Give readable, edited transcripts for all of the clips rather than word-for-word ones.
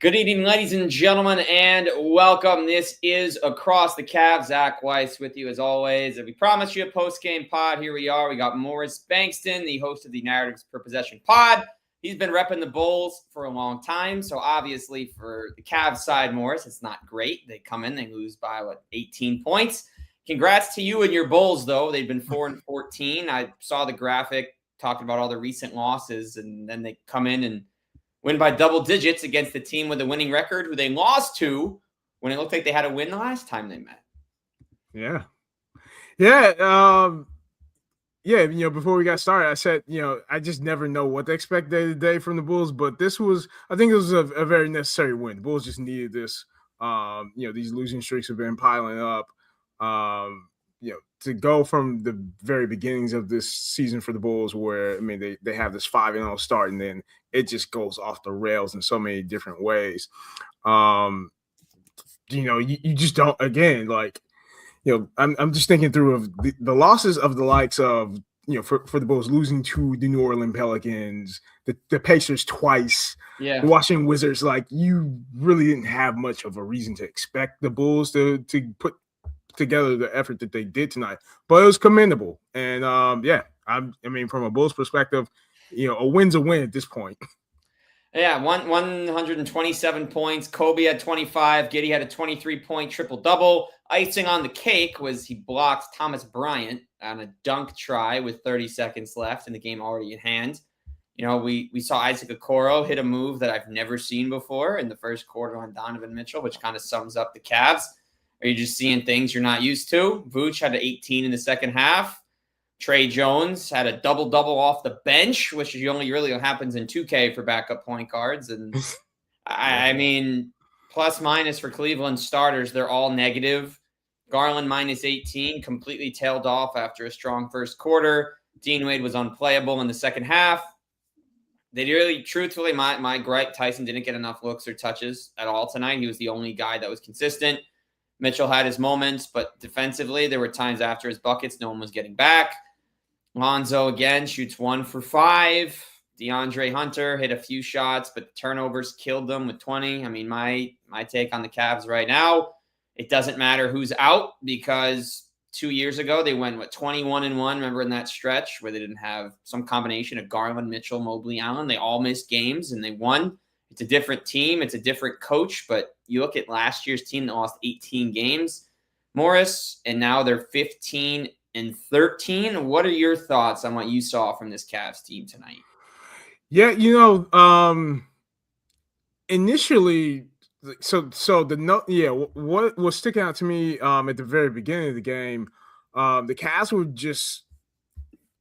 Good evening, ladies and gentlemen, and welcome. This is Across the Cavs. Zach Weiss with you as always. We promised you a post-game pod. Here we are. We got Morris Bankston, the host of the Narratives Per Possession pod. He's been repping the Bulls for a long time. So obviously for the Cavs side, Morris, it's not great. They come in, they lose by 18 points. Congrats to you and your Bulls, though. They've been 4-14. I saw the graphic talking about all the recent losses, and then they come in and win by double digits against the team with a winning record who they lost to when it looked like they had a win the last time they met. Yeah. Before we got started, I said, I just never know what to expect day to day from the Bulls, but I think it was a very necessary win. The Bulls just needed this. These losing streaks have been piling up. To go from the very beginnings of this season for the Bulls where, they have this 5-0 start and then it just goes off the rails in so many different ways. You just don't, again, I'm just thinking through of the losses of the likes of, for the Bulls losing to the New Orleans Pelicans, the Pacers twice, the Washington Wizards. You really didn't have much of a reason to expect the Bulls to put together the effort that they did tonight, but it was commendable. And from a Bulls perspective, a win's a win at this point. Yeah, 127 points. Kobe had 25. Giddey had a 23-point triple-double. Icing on the cake was he blocked Thomas Bryant on a dunk try with 30 seconds left and the game already in hand. We saw Isaac Okoro hit a move that I've never seen before in the first quarter on Donovan Mitchell, which kind of sums up the Cavs. Are you just seeing things you're not used to? Vooch had an 18 in the second half. Trey Jones had a double-double off the bench, which only really happens in 2K for backup point guards. And plus minus for Cleveland starters, they're all negative. Garland minus 18, completely tailed off after a strong first quarter. Dean Wade was unplayable in the second half. Truthfully, my gripe, Tyson didn't get enough looks or touches at all tonight. He was the only guy that was consistent. Mitchell had his moments, but defensively, there were times after his buckets, no one was getting back. Lonzo, again, shoots 1 for 5. DeAndre Hunter hit a few shots, but the turnovers killed them with 20. My take on the Cavs right now, it doesn't matter who's out because 2 years ago, they went, 21-1. Remember in that stretch where they didn't have some combination of Garland, Mitchell, Mobley, Allen? They all missed games, and they won. It's a different team. It's a different coach, but you look at last year's team that lost 18 games, Morris, and now they're 15-13. What are your thoughts on what you saw from this Cavs team tonight? Yeah, initially, what was sticking out to me at the very beginning of the game, the Cavs were just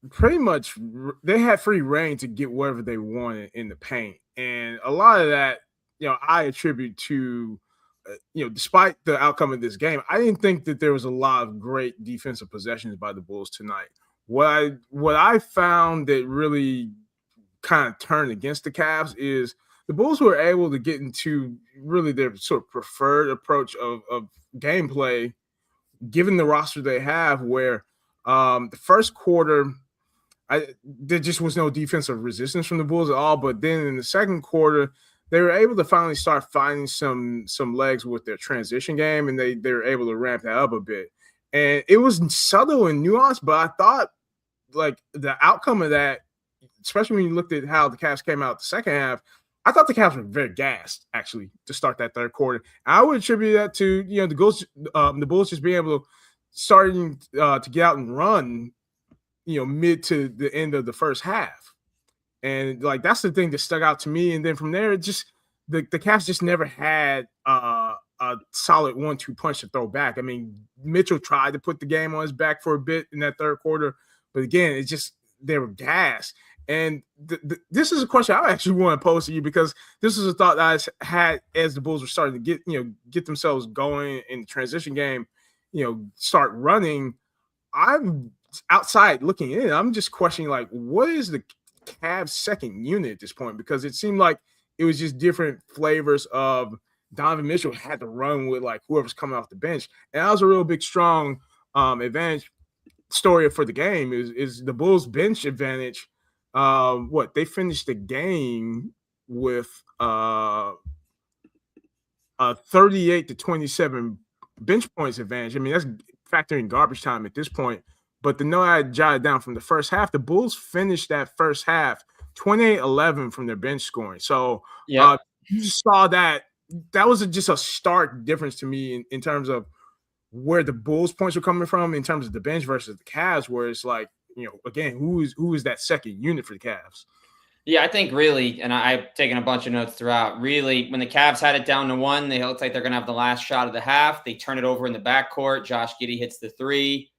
pretty much, they had free reign to get whatever they wanted in the paint. And a lot of that, I attribute to, despite the outcome of this game, I didn't think that there was a lot of great defensive possessions by the Bulls tonight. What I found that really kind of turned against the Cavs is the Bulls were able to get into really their sort of preferred approach of gameplay, given the roster they have, where the first quarter, there just was no defensive resistance from the Bulls at all. But then in the second quarter, they were able to finally start finding some legs with their transition game, and they were able to ramp that up a bit. And it was subtle and nuanced, but I thought the outcome of that, especially when you looked at how the Cavs came out the second half, I thought the Cavs were very gassed actually to start that third quarter. I would attribute that to the Bulls just being able to starting to get out and run, mid to the end of the first half. And that's the thing that stuck out to me. And then from there, it just the Cavs just never had a solid 1-2 punch to throw back. Mitchell tried to put the game on his back for a bit in that third quarter, but again, it's just they were gassed. And this is a question I actually want to pose to you, because this is a thought that I had as the Bulls were starting to get themselves going in the transition game, start running. I'm outside looking in. I'm just questioning, what is the Cavs second unit at this point? Because it seemed like it was just different flavors of Donovan Mitchell had to run with whoever's coming off the bench. And that was a real big, strong advantage story for the game is the Bulls bench advantage. They finished the game with a 38-27 bench points advantage. I mean, that's factoring garbage time at this point. But the note I jotted down from the first half, the Bulls finished that first half 28-11 from their bench scoring. So you saw that was just a stark difference to me in terms of where the Bulls points were coming from in terms of the bench versus the Cavs, where it's like, again, who is that second unit for the Cavs? Yeah, I think really, and I've taken a bunch of notes throughout, really, when the Cavs had it down to 1, they looked like they're going to have the last shot of the half. They turn it over in the backcourt. Josh Giddey hits the 3.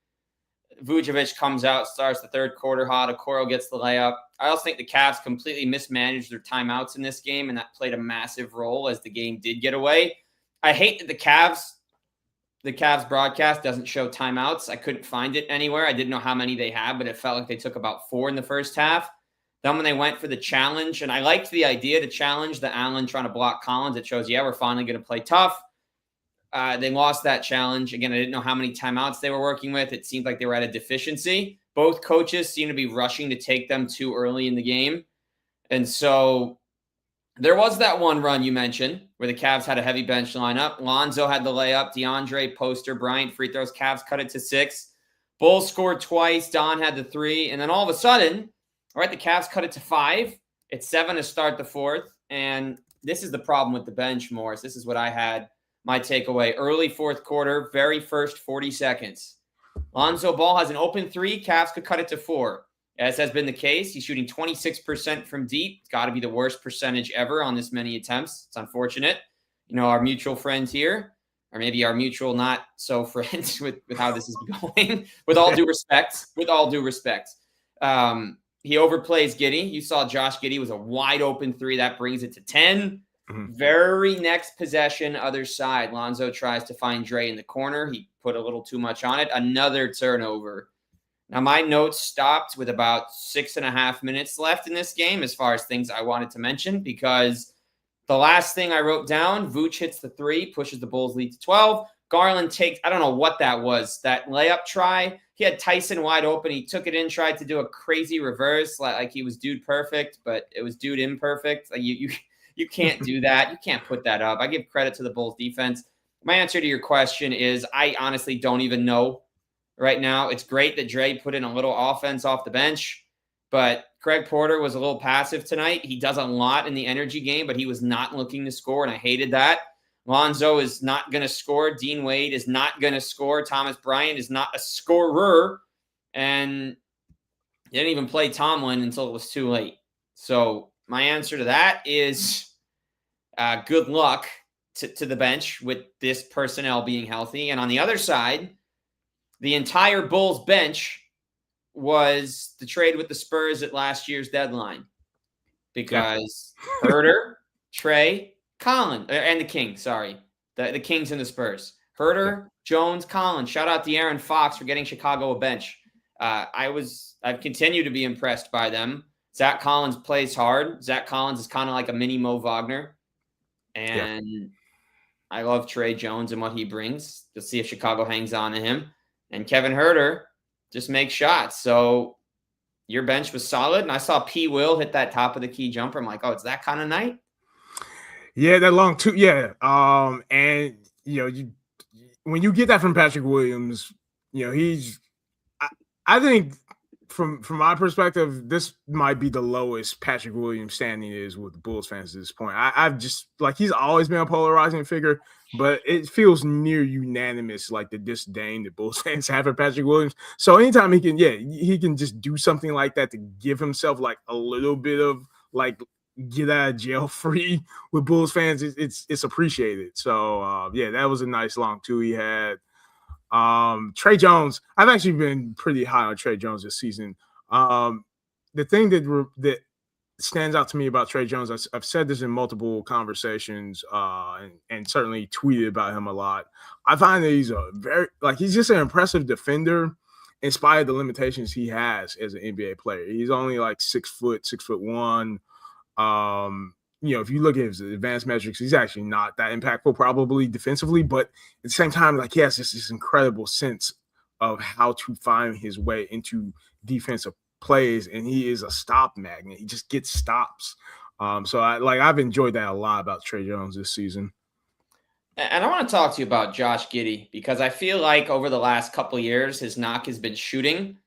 Vucevic comes out, starts the third quarter hot. Okoro gets the layup. I also think the Cavs completely mismanaged their timeouts in this game, and that played a massive role as the game did get away. I hate that the Cavs broadcast doesn't show timeouts. I couldn't find it anywhere. I didn't know how many they had, but it felt like they took about 4 in the first half. Then when they went for the challenge, and I liked the idea to challenge the Allen trying to block Collins, it shows, we're finally going to play tough. They lost that challenge. Again, I didn't know how many timeouts they were working with. It seemed like they were at a deficiency. Both coaches seem to be rushing to take them too early in the game. And so there was that one run you mentioned where the Cavs had a heavy bench lineup. Lonzo had the layup. DeAndre, Poster, Bryant, free throws. Cavs cut it to 6. Bulls scored twice. Don had the 3. And then all of a sudden, all right, the Cavs cut it to 5. It's 7 to start the 4th. And this is the problem with the bench, Morris. This is what I had. My takeaway, early 4th quarter, very first 40 seconds. Lonzo Ball has an open 3. Cavs could cut it to 4. As has been the case, he's shooting 26% from deep. It's got to be the worst percentage ever on this many attempts. It's unfortunate. Our mutual friend here, or maybe our mutual not so friends with how this is going, with all due respect. He overplays Giddey. You saw Josh Giddey was a wide open 3. That brings it to 10. Mm-hmm. Very next possession, other side. Lonzo tries to find Dre in the corner. He put a little too much on it. Another turnover. Now, my notes stopped with about 6.5 minutes left in this game as far as things I wanted to mention, because the last thing I wrote down, Vooch hits the 3, pushes the Bulls lead to 12. Garland takes, I don't know what that was, that layup try. He had Tyson wide open. He took it in, tried to do a crazy reverse, like he was dude perfect, but it was dude imperfect. Like you can't do that. You can't put that up. I give credit to the Bulls defense. My answer to your question is I honestly don't even know right now. It's great that Dre put in a little offense off the bench, but Craig Porter was a little passive tonight. He does a lot in the energy game, but he was not looking to score, and I hated that. Lonzo is not going to score. Dean Wade is not going to score. Thomas Bryant is not a scorer, and they didn't even play Tomlin until it was too late. So my answer to that is good luck to the bench with this personnel being healthy. And on the other side, the entire Bulls bench was the trade with the Spurs at last year's deadline, because Herter, Trey, Collins, and the Kings, the Kings and the Spurs. Herter, Jones, Collins. Shout out to Aaron Fox for getting Chicago a bench. I've continued to be impressed by them. Zach Collins plays hard. Zach Collins is kind of like a mini Mo Wagner. And I love Trey Jones and what he brings. You'll see if Chicago hangs on to him. And Kevin Herter just makes shots. So your bench was solid. And I saw P. Will hit that top of the key jumper. I'm like, oh, it's that kind of night? Yeah, that long two. Yeah. And, when you get that from Patrick Williams, I think from my perspective, this might be the lowest Patrick Williams standing is with the Bulls fans at this point. I've just, he's always been a polarizing figure, but it feels near unanimous, like the disdain that Bulls fans have for Patrick Williams. So anytime he can just do something like that to give himself a little bit of get out of jail free with Bulls fans, it's appreciated. So that was a nice long two he had. Trey Jones, I've actually been pretty high on Trey Jones this season. The thing that stands out to me about Trey Jones, I've said this in multiple conversations, and certainly tweeted about him a lot. I find that he's he's just an impressive defender in spite of the limitations he has as an NBA player. He's only 6'1". If you look at his advanced metrics, he's actually not that impactful probably defensively, but at the same time, he has this incredible sense of how to find his way into defensive plays, and he is a stop magnet. He just gets stops. So I've enjoyed that a lot about Trey Jones this season. And I want to talk to you about Josh Giddey because I feel like over the last couple of years, his knock has been shooting.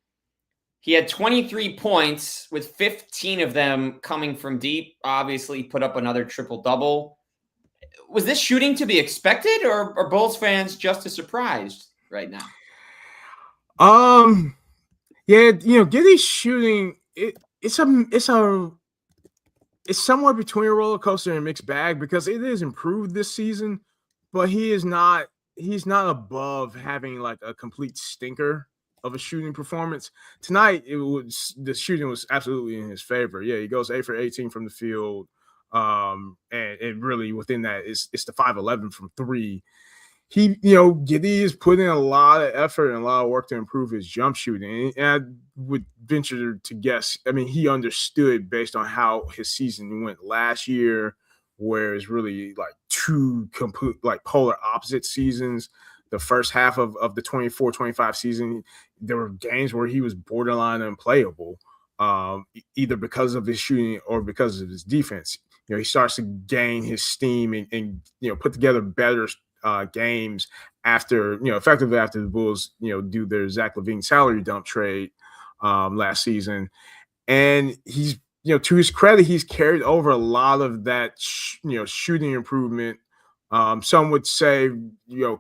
He had 23 points, with 15 of them coming from deep. Obviously, put up another triple-double. Was this shooting to be expected, or are Bulls fans just as surprised right now? Yeah, Giddey's shooting. It's somewhere between a roller coaster and a mixed bag because it is improved this season, but he's not above having like a complete stinker of a shooting performance. Tonight the shooting was absolutely in his favor. Yeah, he goes 8 for 18 from the field. And really within that it's the 5-11 from 3. Giddey is putting a lot of effort and a lot of work to improve his jump shooting. And I would venture to guess, I mean, he understood based on how his season went last year, where it's really like two complete, like polar opposite seasons. The first half of the 24-25 season, there were games where he was borderline unplayable, either because of his shooting or because of his defense. He starts to gain his steam and put together better games after, effectively after the Bulls, do their Zach LaVine salary dump trade last season. And he's, to his credit, he's carried over a lot of that, shooting improvement. Some would say,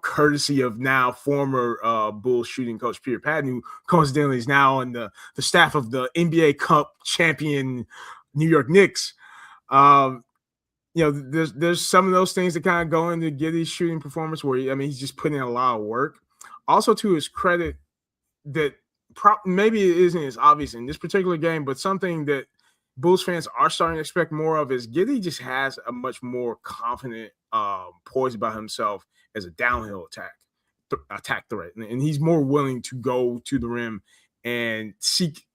courtesy of now former Bulls shooting coach Peter Patton, who coincidentally is now on the staff of the NBA Cup champion New York Knicks. There's some of those things that kind of go into Giddey's shooting performance where, he's just putting in a lot of work. Also, to his credit, that maybe it isn't as obvious in this particular game, but something that Bulls fans are starting to expect more of is Giddey just has a much more confident poise about himself as a downhill attack threat. And he's more willing to go to the rim and seek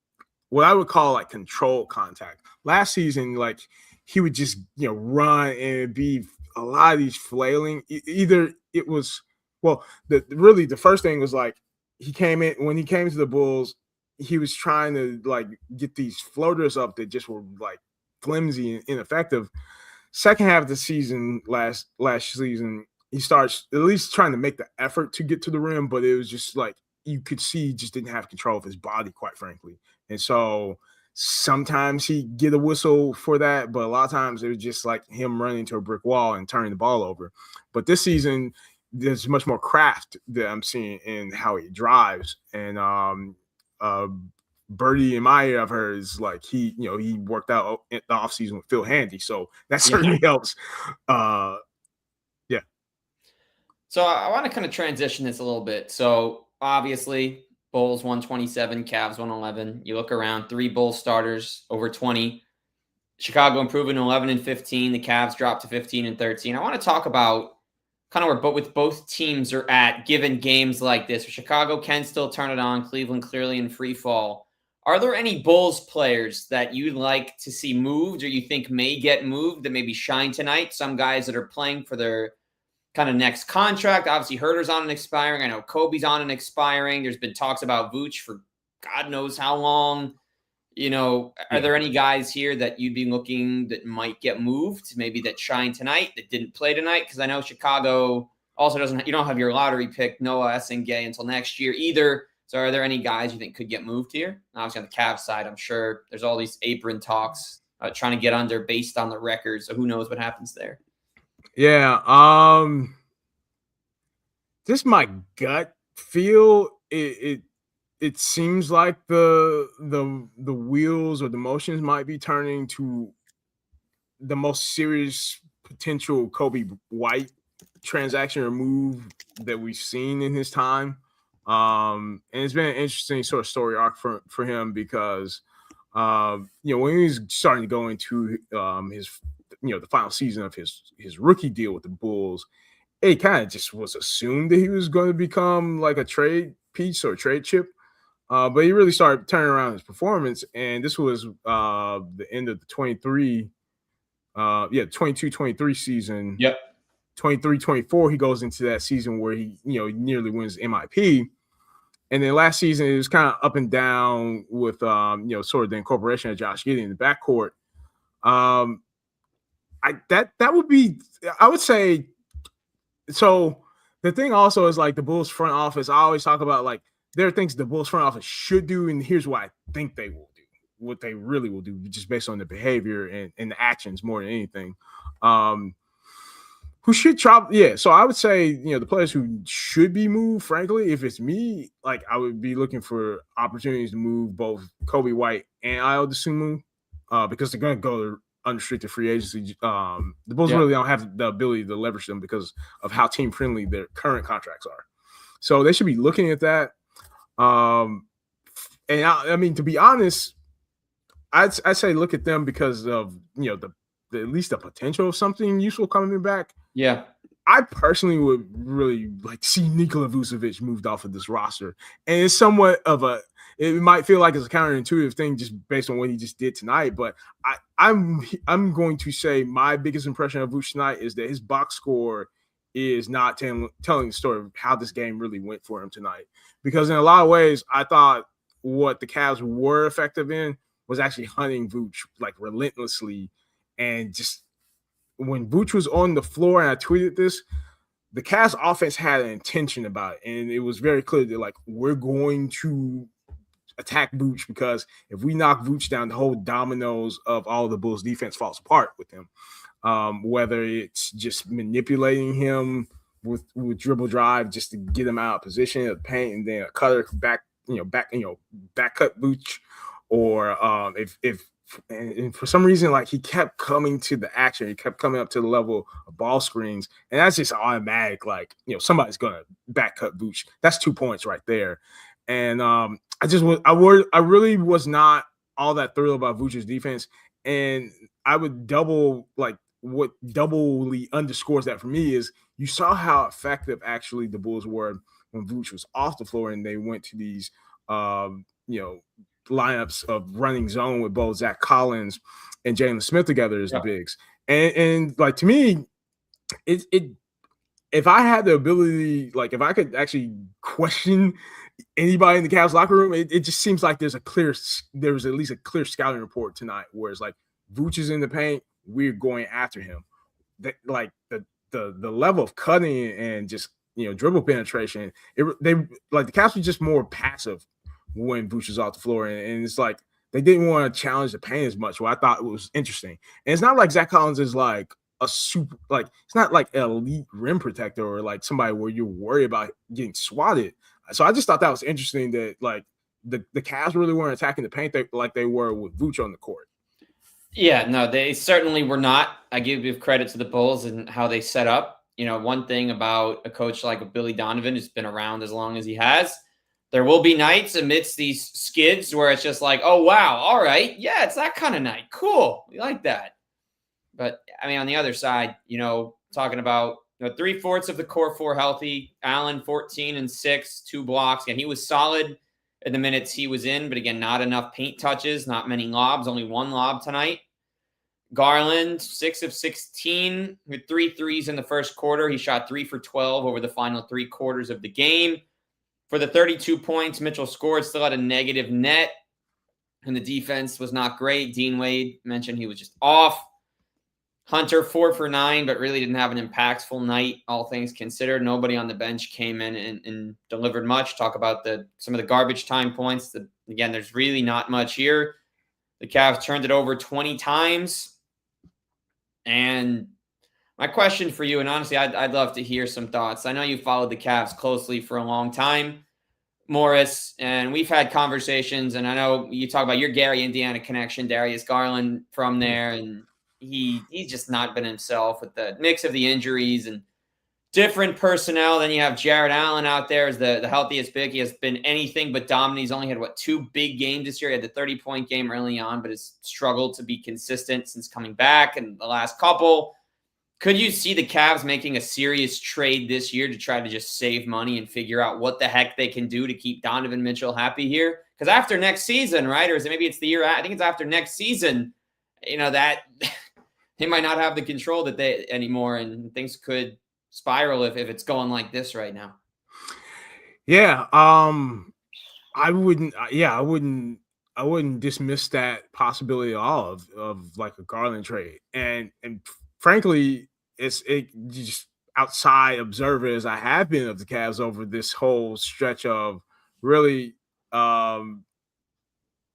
what I would call like controlled contact. Last season, like, he would just, run and be a lot of these flailing. Either it was, the first thing was like, when he came to the Bulls, he was trying to like get these floaters up that just were like flimsy and ineffective. Second half of the season, last season, he starts at least trying to make the effort to get to the rim, but it was just like, you could see he just didn't have control of his body, quite frankly. And so sometimes he'd get a whistle for that, but a lot of times it was just like him running into a brick wall and turning the ball over. But this season, there's much more craft that I'm seeing in how he drives. And Birdie in my ear, I've heard, is like he worked out in the offseason with Phil Handy. So that certainly helps. Yeah. So I want to kind of transition this a little bit. So obviously, Bulls 127, Cavs 111. You look around, 3 Bulls starters over 20. Chicago improving to 11 and 15. The Cavs dropped to 15 and 13. I want to talk about kind of where both teams are at given games like this. Chicago can still turn it on. Cleveland clearly in free fall. Are there any Bulls players that you'd like to see moved or you think may get moved that maybe shine tonight? Some guys that are playing for their kind of next contract. Obviously, Herter's on an expiring. I know Kobe's on an expiring. There's been talks about Vooch for God knows how long. Are there any guys here that you'd be looking that might get moved, maybe that shine tonight, that didn't play tonight? Because I know Chicago also you don't have your lottery pick, Noah Essengay, until next year either. So are there any guys you think could get moved here? Obviously, on the Cavs side, I'm sure there's all these apron talks trying to get under based on the records. So who knows what happens there? Yeah. Just my gut feel, it seems like the wheels or the motions might be turning to the most serious potential Kobe White transaction or move that we've seen in his time. And it's been an interesting sort of story arc for him because when he was starting to go into his the final season of his rookie deal with the Bulls, it kind of just was assumed that he was going to become like a trade piece or a trade chip. But he really started turning around his performance, and this was the end of the 22-23 season. Yep. 23-24, he goes into that season where he nearly wins MIP. And then last season it was kind of up and down with sort of the incorporation of Josh Giddey in the backcourt. That would be, I would say, So the thing also is like the Bulls front office. I always talk about like there are things the Bulls front office should do, and here's what I think they will do. What they really will do, just based on the behavior and the actions more than anything. Who should try? Yeah, so I would say the players who should be moved. Frankly, if it's me, like I would be looking for opportunities to move both Kobe White and Ayo Dosunmu because they're going to go unrestricted free agency. The Bulls really don't have the ability to leverage them because of how team friendly their current contracts are. So they should be looking at that. And I mean, to be honest, I'd say look at them because of the at least the potential of something useful coming back. Yeah. I personally would really like to see Nikola Vucevic moved off of this roster. And it's somewhat of it might feel like it's a counterintuitive thing just based on what he just did tonight. But I'm going to say my biggest impression of Vucevic tonight is that his box score is not telling the story of how this game really went for him tonight. Because in a lot of ways, I thought what the Cavs were effective in was actually hunting Vooch like relentlessly. And just when Vooch was on the floor, and I tweeted this, the Cavs offense had an intention about it. And it was very clear that, like, we're going to attack Vooch because if we knock Vooch down, the whole dominoes of all the Bulls defense falls apart with him. Whether it's just manipulating him with dribble drive just to get him out of position of paint and then a cutter back cut Vooch, or if and for some reason, like he kept coming to the action, he kept coming up to the level of ball screens, and that's just automatic. Like somebody's gonna back cut Vooch. That's 2 points right there. And I really was not all that thrilled about Vooch's defense, and I would what doubly underscores that for me is you saw how effective actually the Bulls were when Vooch was off the floor, and they went to these lineups of running zone with both Zach Collins and Jalen Smith together as the bigs. And like, to me, if I had the ability, like if I could actually question anybody in the Cavs locker room, it just seems like there was at least a clear scouting report tonight where it's like Vooch is in the paint, we're going after him. Like the level of cutting and just dribble penetration, the Cavs were just more passive when Vooch was off the floor, and it's like they didn't want to challenge the paint as much. Well, I thought it was interesting, and it's not like Zach Collins is like a super, like it's not like an elite rim protector or like somebody where you're worried about getting swatted. So I just thought that was interesting that like the Cavs really weren't attacking the paint like they were with Vooch on the court. Yeah, no, they certainly were not. I give credit to the Bulls and how they set up. One thing about a coach like Billy Donovan, who's been around as long as he has, there will be nights amidst these skids where it's just like, oh, wow, all right. Yeah, it's that kind of night. Cool. We like that. But, I mean, on the other side, talking about 3/4 of the core four healthy. Allen, 14 and 6, 2 blocks. And he was solid in the minutes he was in. But, again, not enough paint touches, not many lobs, only 1 lob tonight. Garland, 6 of 16 with 3 threes in the first quarter. He shot 3 for 12 over the final 3 quarters of the game. For the 32 points Mitchell scored, still had a negative net, and the defense was not great. Dean Wade mentioned he was just off. Hunter, 4 for 9, but really didn't have an impactful night, all things considered. Nobody on the bench came in and delivered much. Talk about some of the garbage time points. Again, there's really not much here. The Cavs turned it over 20 times. And my question for you, and honestly, I'd love to hear some thoughts. I know you followed the Cavs closely for a long time, Morris, and we've had conversations, and I know you talk about your Gary, Indiana connection, Darius Garland from there, and he's just not been himself with the mix of the injuries and different personnel. Then you have Jared Allen out there as the healthiest big. He has been anything but dominant. He's only had, 2 big games this year. He had the 30-point game early on, but has struggled to be consistent since coming back in the last couple. Could you see the Cavs making a serious trade this year to try to just save money and figure out what the heck they can do to keep Donovan Mitchell happy here? Because after next season, right? Or is it maybe it's the year? I think it's after next season, that they might not have the control that they anymore, and things could spiral if it's going like this right now. Yeah. I wouldn't dismiss that possibility at all of like a Garland trade. And frankly, outside observer as I have been of the Cavs over this whole stretch of really, the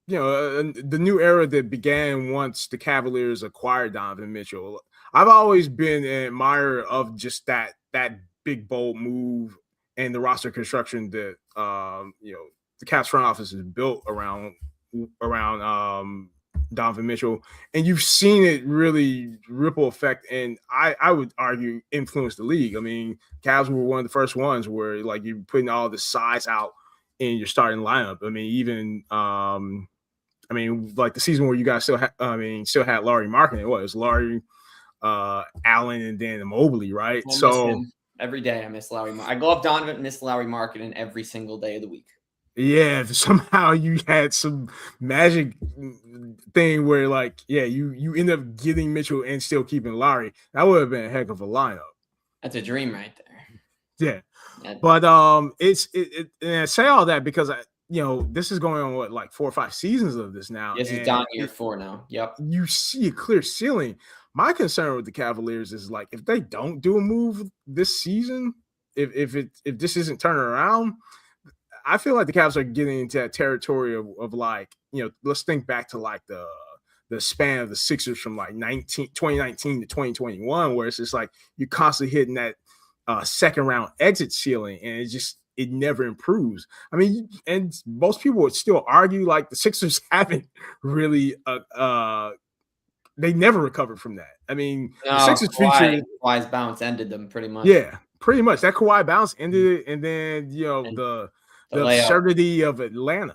new era that began once the Cavaliers acquired Donovan Mitchell. I've always been an admirer of just that big bold move and the roster construction that the Cavs front office is built around Donovan Mitchell, and you've seen it really ripple effect, and I would argue influence the league. I mean, Cavs were one of the first ones where like you're putting all the size out in your starting lineup. I mean, even like the season where you guys still had Larry Markin. It was Larry, Allen, and then Mobley, right? So every day I miss Larry. I love Donovan, miss Larry Markin every single day of the week. Yeah, somehow you had some magic thing where you end up getting Mitchell and still keeping Larry. That would have been a heck of a lineup. That's a dream right there. Yeah. But and I say all that because this is going on 4 or 5 seasons of this now. This is down year 4 now. Yep. You see a clear ceiling. My concern with the Cavaliers is if they don't do a move this season, if this isn't turning around, I feel like the Cavs are getting into that territory of let's think back to the span of the Sixers from 2019 to 2021, where it's just you're constantly hitting that second round exit ceiling, and it never improves. I mean, and most people would still argue the Sixers haven't really they never recovered from that. I mean, the Sixers Kawhi's bounce ended them pretty much. Yeah, pretty much. That Kawhi bounce ended it, and then the absurdity of Atlanta.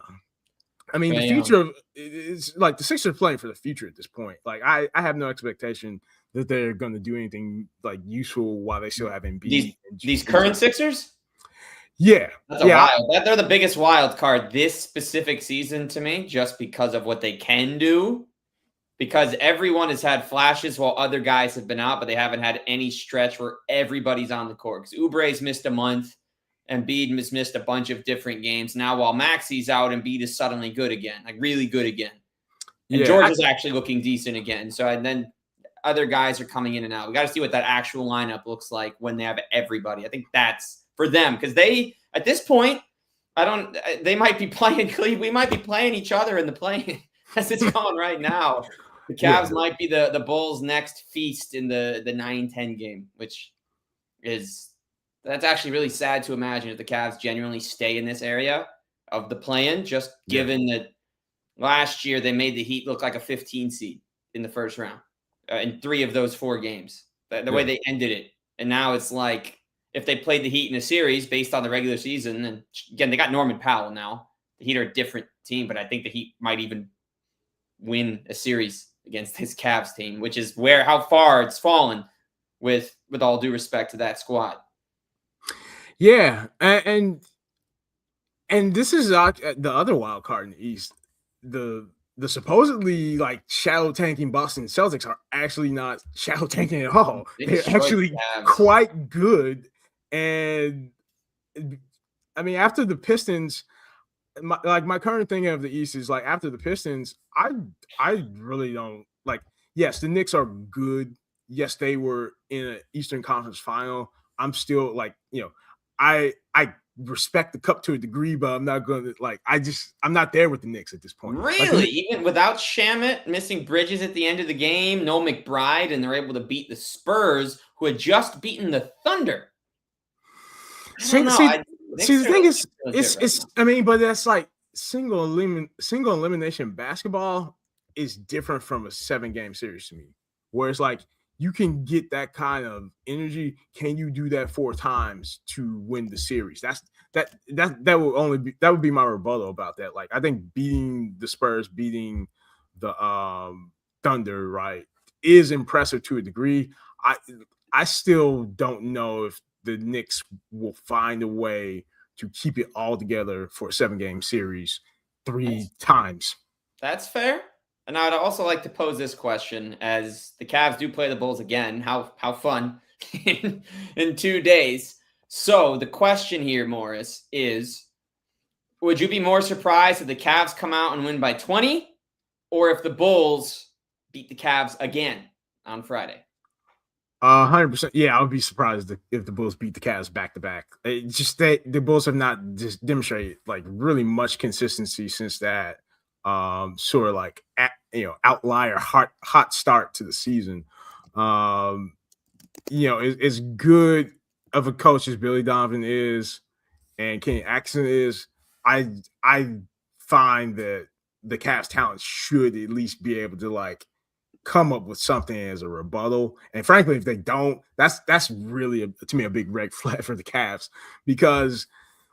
I mean, the future of it's the Sixers are playing for the future at this point. I have no expectation that they're going to do anything useful while they still have Embiid. These current Sixers? Yeah. That's wild. They're the biggest wild card this specific season to me, just because of what they can do. Because everyone has had flashes while other guys have been out, but they haven't had any stretch where everybody's on the court. Because Oubre's missed a month. Embiid has missed a bunch of different games. Now, while Maxi's out, Embiid is suddenly good again, really good again. And George is actually looking decent again. So, and then other guys are coming in and out. We got to see what that actual lineup looks like when they have everybody. I think that's for them because they, at this point, they might be playing, we might be playing each other in the play as it's going right now. The Cavs might be the Bulls' next feast in the 9-10 game, which is... That's actually really sad to imagine if the Cavs genuinely stay in this area of the play-in, just given that last year they made the Heat look like a 15 seed in the first round in 3 of those 4 games, the way they ended it. And now it's if they played the Heat in a series based on the regular season, and again, they got Norman Powell now. The Heat are a different team, but I think the Heat might even win a series against this Cavs team, which is how far it's fallen with all due respect to that squad. Yeah, and this is the other wild card in the East. The supposedly shadow tanking Boston Celtics are actually not shadow tanking at all. They're actually quite good. And I mean, after the Pistons, my current thing of the East is after the Pistons, I really don't yes, the Knicks are good. Yes, they were in an Eastern Conference final. I'm still I respect the cup to a degree, but I'm not going to I'm not there with the Knicks at this point. Really? Even without Shamet missing Bridges at the end of the game, no McBride, and they're able to beat the Spurs, who had just beaten the Thunder. See, the thing is, but that's single elimination basketball is different from a 7-game series to me, where it's you can get that kind of energy. Can you do that 4 times to win the series? That would be my rebuttal about that. I think beating the Spurs, beating the Thunder, right, is impressive to a degree. I still don't know if the Knicks will find a way to keep it all together for a 7-game series 3 times. That's fair. And I would also like to pose this question, as the Cavs do play the Bulls again. How fun in 2 days. So the question here, Morris, is would you be more surprised if the Cavs come out and win by 20 or if the Bulls beat the Cavs again on Friday? 100%. Yeah, I would be surprised if the Bulls beat the Cavs back to back. It's just that the Bulls have not just demonstrated like really much consistency since that sort of like outlier hot start to the season. Um, as good of a coach as Billy Donovan is and Kenny Atkinson is, I find that the Cavs talent should at least be able to like come up with something as a rebuttal. And frankly, if they don't, that's really to me a big red flag for the Cavs because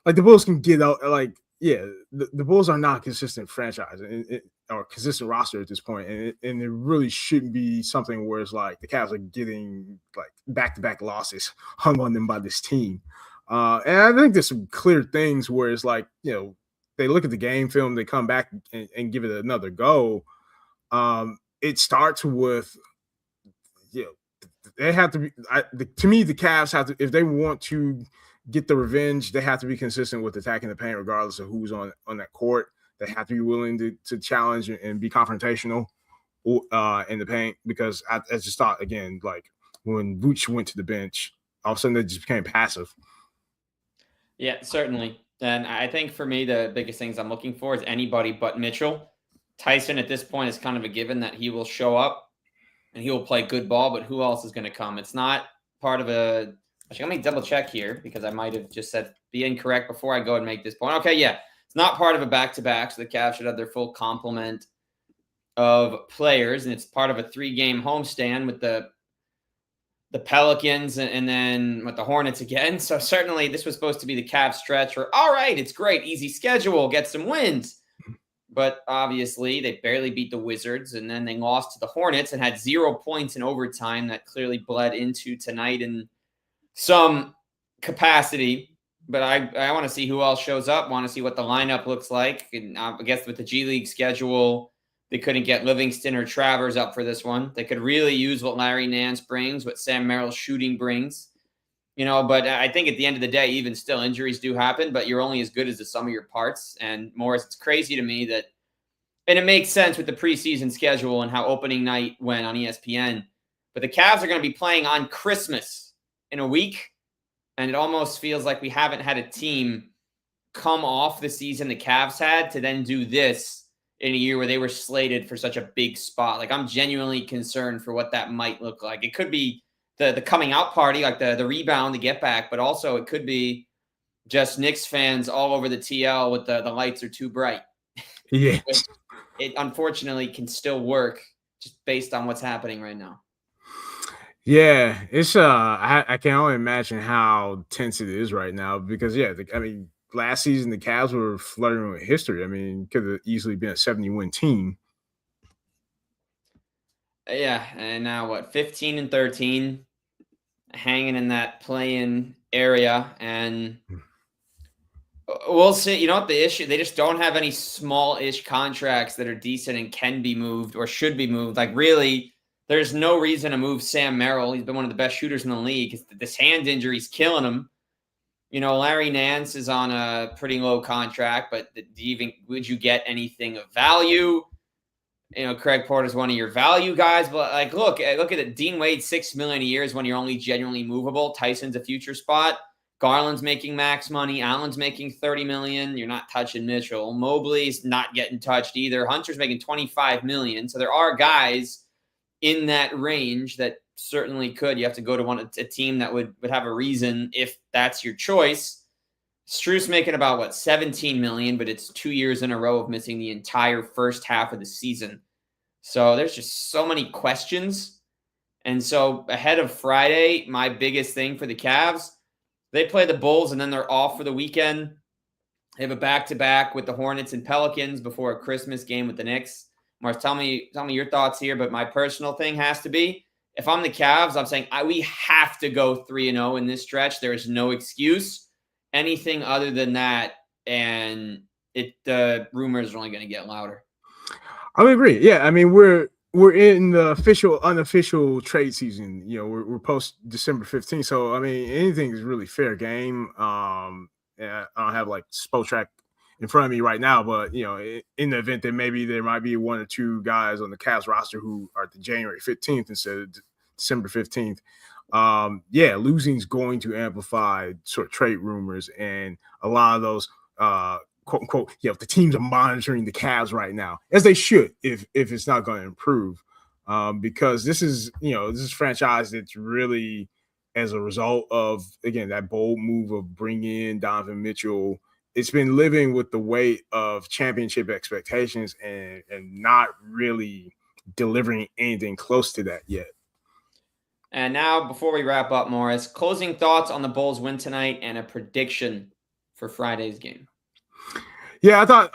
like the Bulls can get out like the Bulls are not a consistent franchise or consistent roster at this point, and it really shouldn't be something where it's like the Cavs are getting like back-to-back losses hung on them by this team. And I think there's some clear things where it's like they look at the game film, they come back and give it another go. It starts with they have to be to me the Cavs have to, if they want to get the revenge, they have to be consistent with attacking the paint regardless of who's on that court. They have to be willing to challenge and be confrontational in the paint because I just thought again like when Vooch went to the bench, all of a sudden they just became passive. Yeah, certainly. And I think for me, the biggest things I'm looking for is anybody but Mitchell. Tyson at this point is kind of a given that he will show up and he will play good ball, but who else is going to come? It's not part of a. Actually, let me double check here because I might have just said be incorrect before I go and make this point. Okay, yeah. It's not part of a back-to-back, so the Cavs should have their full complement of players, and it's part of a 3-game homestand with the Pelicans and then with the Hornets again. So certainly this was supposed to be the Cavs stretch where, all right, it's great, easy schedule, get some wins. But obviously they barely beat the Wizards, and then they lost to the Hornets and had 0 points in overtime. That clearly bled into tonight in some capacity. But I want to see who else shows up, want to see what the lineup looks like. And I guess with the G League schedule, they couldn't get Livingston or Travers up for this one. They could really use what Larry Nance brings, what Sam Merrill's shooting brings. But I think at the end of the day, even still, injuries do happen, but you're only as good as the sum of your parts. And Morris, it's crazy to me that, and it makes sense with the preseason schedule and how opening night went on ESPN, but the Cavs are going to be playing on Christmas in a week. And it almost feels like we haven't had a team come off the season the Cavs had to then do this in a year where they were slated for such a big spot. Like, I'm genuinely concerned for what that might look like. It could be the coming out party, like the rebound, the get back, but also it could be just Knicks fans all over the TL with the lights are too bright. Yeah. It unfortunately can still work just based on what's happening right now. Yeah, it's I can only imagine how tense it is right now because last season the Cavs were flirting with history. I mean, could have easily been a 70-win team. Yeah, and now what? 15-13, hanging in that play-in area, and we'll see. You know what the issue? They just don't have any small-ish contracts that are decent and can be moved or should be moved. Like, really, there's no reason to move Sam Merrill. He's been one of the best shooters in the league. This hand injury is killing him. Larry Nance is on a pretty low contract, but would you get anything of value? Craig Porter's one of your value guys, but like, look at it. Dean Wade, $6 million a year is when you're only genuinely movable. Tyson's a future spot. Garland's making max money. Allen's making $30 million. You're not touching Mitchell. Mobley's not getting touched either. Hunter's making $25 million. So there are guys in that range that certainly could. You have to go to a team that would have a reason if that's your choice. Strus making about $17 million, but it's 2 years in a row of missing the entire first half of the season. So there's just so many questions. And so ahead of Friday, my biggest thing for the Cavs, they play the Bulls and then they're off for the weekend. They have a back-to-back with the Hornets and Pelicans before a Christmas game with the Knicks. Mars, tell me your thoughts here, but my personal thing has to be, if I'm the Cavs, I'm saying we have to go 3-0 in this stretch. There is no excuse. Anything other than that, and the rumors are only going to get louder. I would agree. Yeah, I mean we're in the unofficial trade season. We're post December 15th, so I mean anything is really fair game. I don't have like Spotrac in front of me right now, but in the event that maybe there might be one or two guys on the Cavs roster who are the January 15th instead of December 15th, losing is going to amplify sort of trade rumors, and a lot of those quote unquote, the teams are monitoring the Cavs right now, as they should, if it's not going to improve. Because this is a franchise that's really, as a result of, again, that bold move of bringing in Donovan Mitchell, it's been living with the weight of championship expectations and not really delivering anything close to that yet. And now, before we wrap up, Morris, closing thoughts on the Bulls win tonight and a prediction for Friday's game. Yeah, I thought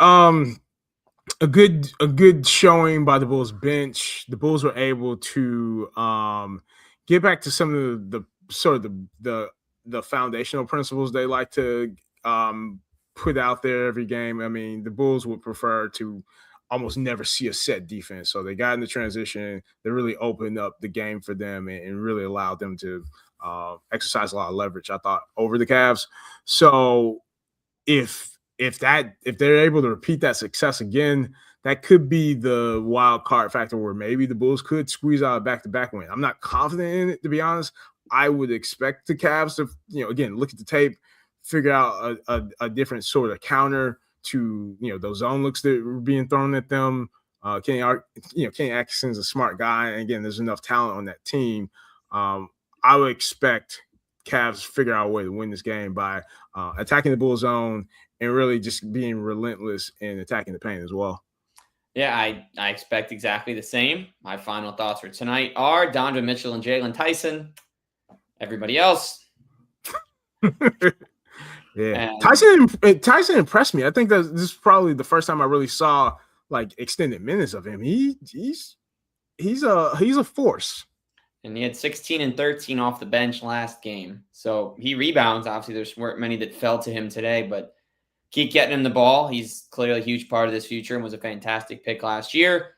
a good showing by the Bulls bench. The Bulls were able to get back to some of the sort of the foundational principles they like to put out there every game. I mean, the Bulls would prefer to almost never see a set defense. So they got in the transition. They really opened up the game for them and really allowed them to exercise a lot of leverage, I thought, over the Cavs. So if they're able to repeat that success again, that could be the wild card factor where maybe the Bulls could squeeze out a back-to-back win. I'm not confident in it, to be honest. I would expect the Cavs to, again, look at the tape, figure out a different sort of counter to, those zone looks that were being thrown at them. Kenny Atkinson's a smart guy. And again, there's enough talent on that team. I would expect Cavs figure out a way to win this game by attacking the Bulls zone and really just being relentless in attacking the paint as well. Yeah, I expect exactly the same. My final thoughts for tonight are Donovan Mitchell and Jalen Tyson. Everybody else. Yeah, Tyson impressed me. I think that this is probably the first time I really saw like extended minutes of him. He's a force. And he had 16 and 13 off the bench last game. So he rebounds. Obviously, there's weren't many that fell to him today, but keep getting him the ball. He's clearly a huge part of this future and was a fantastic pick last year.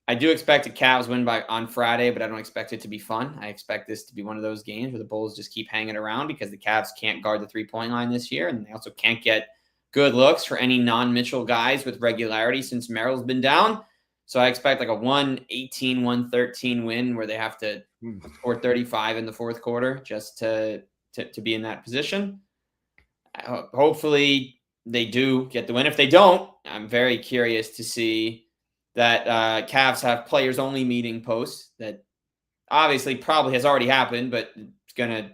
I do expect a Cavs win on Friday, but I don't expect it to be fun. I expect this to be one of those games where the Bulls just keep hanging around because the Cavs can't guard the three-point line this year, and they also can't get good looks for any non-Mitchell guys with regularity since Merrill's been down. So I expect like a 118, 113 win where they have to score 35 in the fourth quarter just to be in that position. Hopefully they do get the win. If they don't, I'm very curious to see that Cavs have players-only meeting posts that obviously probably has already happened, but it's going to,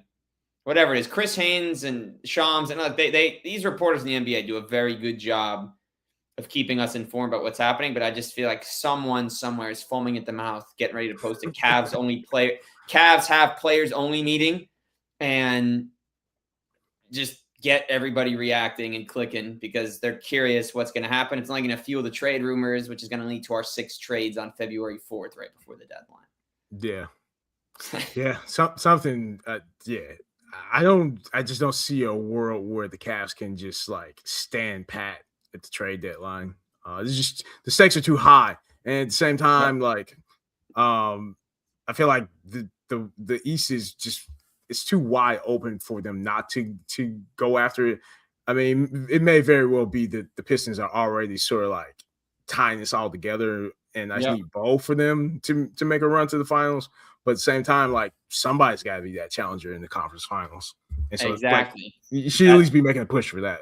whatever it is, Chris Haynes and Shams, and these reporters in the NBA do a very good job of keeping us informed about what's happening, but I just feel like someone somewhere is foaming at the mouth, getting ready to post a Cavs have players-only meeting, and just get everybody reacting and clicking because they're curious what's going to happen. It's only going to fuel the trade rumors, which is going to lead to our 6 trades on February 4th, right before the deadline. Yeah. Yeah. Something. I just don't see a world where the Cavs can just like stand pat at the trade deadline. It's just the stakes are too high. And at the same time, I feel like the East is just, it's too wide open for them not to go after it. I mean, it may very well be that the Pistons are already sort of like tying this all together, and I just need both for them to make a run to the finals. But at the same time, like somebody's got to be that challenger in the conference finals. And so exactly. You should at least be making a push for that.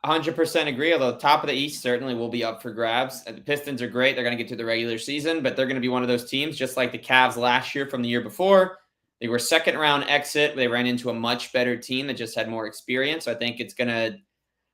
100% agree. Although top of the East certainly will be up for grabs. The Pistons are great. They're going to get to the regular season, but they're going to be one of those teams just like the Cavs last year from the year before. They were second round exit. They ran into a much better team that just had more experience. So I think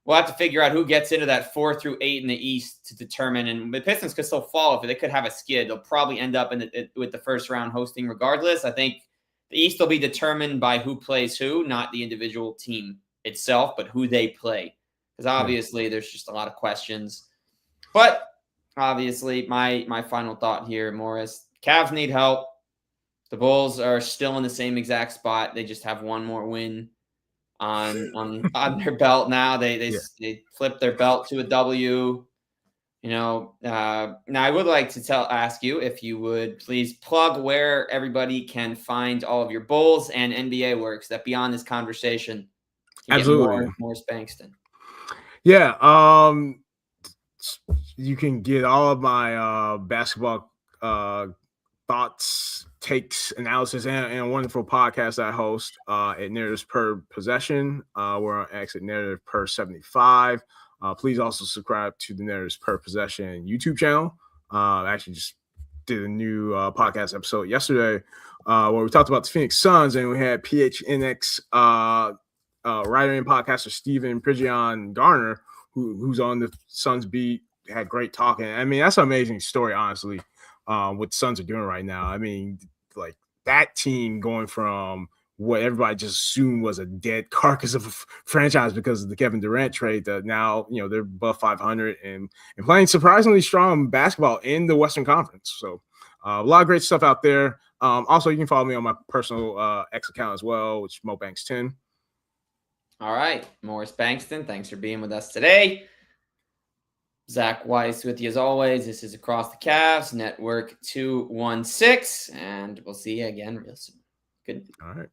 we'll have to figure out who gets into that 4 through 8 in the East to determine. And the Pistons could still fall if they could have a skid. They'll probably end up with the first round hosting regardless. I think the East will be determined by who plays who, not the individual team itself, but who they play. Because obviously there's just a lot of questions. But obviously my final thought here, Morris, Cavs need help. The Bulls are still in the same exact spot. They just have one more win on their belt now. They flipped their belt to a W. Now I would like to ask you if you would please plug where everybody can find all of your Bulls and NBA works that beyond this conversation can Absolutely. get more Bankston. Yeah. You can get all of my basketball thoughts takes, analysis, and a wonderful podcast I host at Narratives Per Possession. We're on X at Narrative Per 75. Please also subscribe to the Narratives Per Possession YouTube channel. I actually just did a new podcast episode yesterday where we talked about the Phoenix Suns, and we had PHNX writer and podcaster Stephen Prigion Garner, who's on the Suns beat, had great talking. I mean, that's an amazing story, honestly, what the Suns are doing right now. I mean, like that team going from what everybody just assumed was a dead carcass of a franchise because of the Kevin Durant trade that now, they're above 500 and playing surprisingly strong basketball in the Western Conference. So a lot of great stuff out there. Also, you can follow me on my personal X account as well, which is Bankston. All right, Morris Bankston, thanks for being with us today. Zach Weiss with you as always. This is Across the Cavs, Network 216, and we'll see you again real soon. Good. All right.